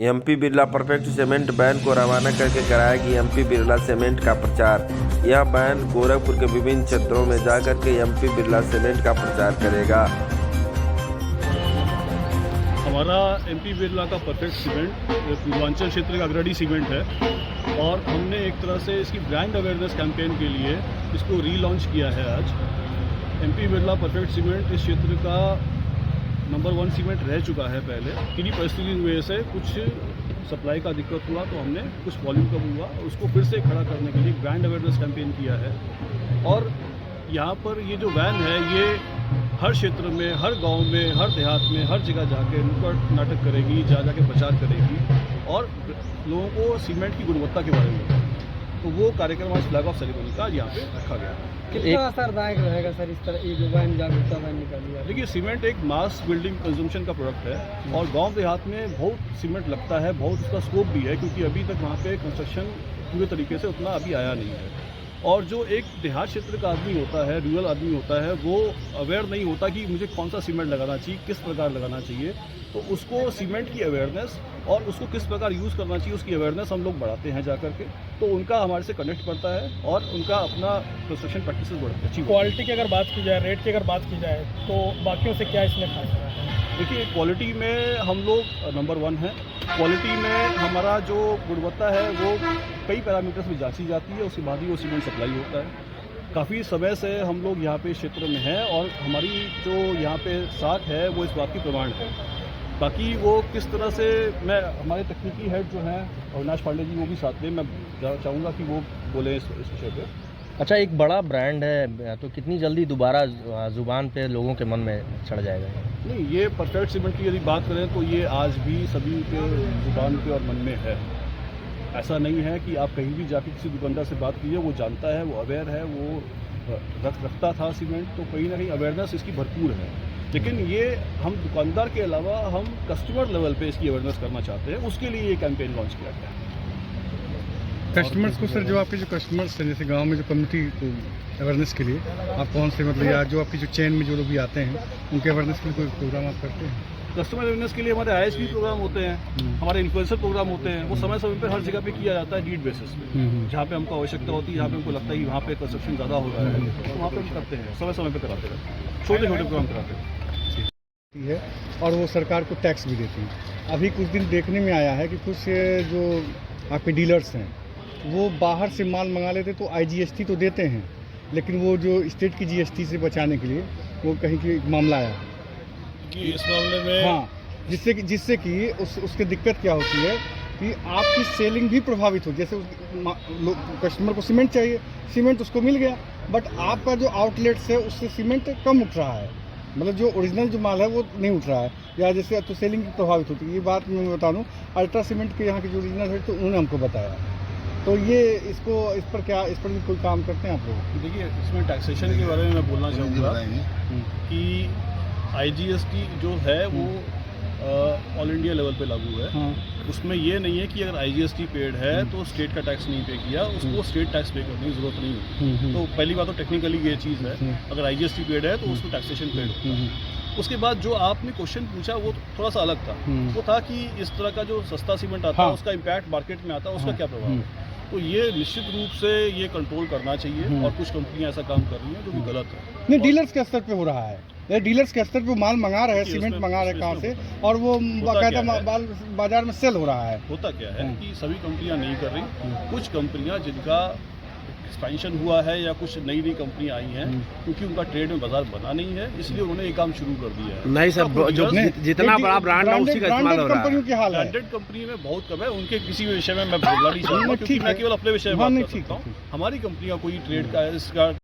MP Birla perfect cement van को रवाना करके कराएगी एमपी बिरला सीमेंट का प्रचार। यह वैन गोरखपुर के विभिन्न क्षेत्रों में जाकर के एमपी बिरला सीमेंट का प्रचार करेगा। हमारा एमपी बिरला का परफेक्ट सीमेंट पूर्वांचल क्षेत्र का अग्रणी सीमेंट है और हमने एक तरह से इसकी ब्रांड अवेयरनेस कैंपेन के लिए इसको रीलॉन्च किया है। आज एमपी बिरला परफेक्ट सीमेंट इस क्षेत्र का नंबर 1 सीमेंट रह चुका है पहले। किन्हीं परिस्थितियों की वजह से कुछ सप्लाई का दिक्कत हुआ तो हमने कुछ वॉल्यूम कम हुआ, उसको फिर से खड़ा करने के लिए ब्रांड अवेयरनेस कैंपेन किया है। और यहाँ पर ये जो वैन है ये हर क्षेत्र में, हर गांव में, हर देहात में, हर जगह जाके नुक्कड़ नाटक करेगी, जाके प्रचार करेगी और लोगों को सीमेंट की गुणवत्ता के बारे में। तो वो कार्यक्रम आज फ्लैग ऑफ सेरेमनी का यहाँ पे रखा गया है। कितना असरदायक रहेगा सर इस तरह ये जो वैन जागरूकता वैन निकाली है? देखिए, सीमेंट एक मास बिल्डिंग कंजम्पशन का प्रोडक्ट है और गांव देहात में बहुत सीमेंट लगता है, बहुत उसका स्कोप भी है क्योंकि अभी तक वहाँ पे कंस्ट्रक्शन पूरे तरीके से उतना अभी आया नहीं है। और जो एक देहात क्षेत्र का आदमी होता है, रूरल आदमी होता है, वो अवेयर नहीं होता कि मुझे कौन सा सीमेंट लगाना चाहिए, किस प्रकार लगाना चाहिए। तो उसको सीमेंट की अवेयरनेस और उसको किस प्रकार यूज़ करना चाहिए उसकी अवेयरनेस हम लोग बढ़ाते हैं जा करके। तो उनका हमारे से कनेक्ट बढ़ता है और उनका अपना कंस्ट्रक्शन प्रैक्टिस बढ़ती है। अच्छी क्वालिटी की अगर बात की जाए, रेट की अगर बात की जाए तो बाकियों से क्या इसमें खास है? देखिए, क्वालिटी में हम लोग नंबर 1 हैं। क्वालिटी में हमारा जो गुणवत्ता है वो कई पैरामीटर्स में जांची जाती है, उसके बाद ही वो सीमेंट सप्लाई होता है। काफ़ी समय से हम लोग यहाँ पे क्षेत्र में हैं और हमारी जो यहाँ पे साख है वो इस बात की प्रमाण है। बाकी वो किस तरह से, मैं हमारे तकनीकी हेड जो हैं अविनाश पांडे जी वो भी साथ में, मैं चाहूँगा कि वो बोले इस विषय पे। अच्छा, एक बड़ा ब्रांड है तो कितनी जल्दी दोबारा जुबान पे लोगों के मन में चढ़ जाएगा? नहीं, ये परफेक्ट सीमेंट की यदि बात करें तो ये आज भी सभी के जुबान पे और मन में है। ऐसा नहीं है कि आप कहीं भी जाके किसी दुकानदार से बात कीजिए, वो जानता है, वो अवेयर है, वो रखता था सीमेंट। तो कहीं ना कहीं अवेयरनेस इसकी भरपूर है। लेकिन ये हम दुकानदार के अलावा हम कस्टमर लेवल पे इसकी अवेयरनेस करना चाहते हैं, उसके लिए ये कैंपेन लॉन्च किया गया है। कस्टमर्स को सर, जो आपके जो कस्टमर्स हैं जैसे गांव में जो कम्युनिटी को अवेयरनेस के लिए आप कौन से मतलब या जो आपकी जो चेन में जो लोग भी आते हैं उनके अवेयरनेस के लिए कोई प्रोग्राम आप करते हैं? कस्टमर अवेयरनेस के लिए हमारे ISP प्रोग्राम होते हैं, हमारे इन्फ्लुएंसर प्रोग्राम होते हैं। वो समय समय पर हर जगह पे किया जाता है नीड बेसिस पे। जहाँ पे हमको आवश्यकता होती है, जहाँ पे हमको लगता है कि वहाँ पे कंस्ट्रक्शन ज़्यादा हो रहा है तो वहाँ पे हम करते हैं, समय समय पर कराते रहते हैं, छोटे छोटे प्रोग्राम कराते हैं। है और वो सरकार को टैक्स भी देती है। अभी कुछ दिन देखने में आया है कि कुछ जो आपके डीलर्स हैं वो बाहर से माल मंगा लेते तो IGST तो देते हैं, लेकिन वो जो स्टेट की GST से बचाने के लिए वो कहीं की मामला आया कि इस मामले में, हाँ, जिससे कि उसकी दिक्कत क्या होती है कि आपकी सेलिंग भी प्रभावित हो। जैसे कस्टमर को सीमेंट चाहिए, सीमेंट उसको मिल गया, बट आपका जो आउटलेट्स है उससे सीमेंट कम उठ रहा है, मतलब जो ओरिजिनल जो माल है वो नहीं उठ रहा है, या जैसे तो सेलिंग प्रभावित होती है। ये बात मैं बता दूँ, अल्ट्रा सीमेंट के यहाँ के जो ओरिजिनल है तो उन्होंने हमको बताया। तो ये इस पर भी कोई काम करते हैं आप लोग? देखिए, इसमें टैक्सेशन के बारे में मैं बोलना चाहूँगा कि IGST जो है वो ऑल इंडिया लेवल पे लागू है। हाँ। उसमें ये नहीं है कि अगर IGST पेड है तो स्टेट का टैक्स नहीं पे किया, उसको स्टेट टैक्स पे करने की जरूरत नहीं है। तो पहली बात तो टेक्निकली ये चीज़ है, अगर IGST पेड है तो उसको टैक्सेशन पेड होता है। उसके बाद जो आपने क्वेश्चन पूछा वो थोड़ा सा अलग था। वो था कि इस तरह का जो सस्ता सीमेंट आता है उसका इम्पैक्ट मार्केट में आता है, उसका क्या प्रभाव है। तो ये निश्चित रूप से ये कंट्रोल करना चाहिए और कुछ कंपनियां ऐसा काम कर रही हैं जो कि गलत है। नहीं, डीलर्स के स्तर पे हो रहा है, ये डीलर्स के स्तर पे माल मंगा रहे हैं, सीमेंट मंगा रहे हैं कहाँ से, और वो बाकायदा बाजार में सेल हो रहा है। होता क्या है कि सभी कंपनियां नहीं कर रही, कुछ कंपनियां जिनका एक्सपेंशन हुआ है या कुछ नई कंपनियां आई हैं, क्योंकि उनका ट्रेड में बाजार बना नहीं है, इसलिए उन्होंने ये काम शुरू कर दिया है। नहीं सर, जो जितना बड़ा ब्रांड है उसी का इस्तेमाल हो रहा है। ब्रांडेड कंपनी में बहुत कम है, उनके किसी भी विषय में मैं बोलना नहीं चाहूँगा क्योंकि मैं केवल अपने विषय में बात कर सकता हूँ। हमारी कंपनी का कोई ट्रेड का इसका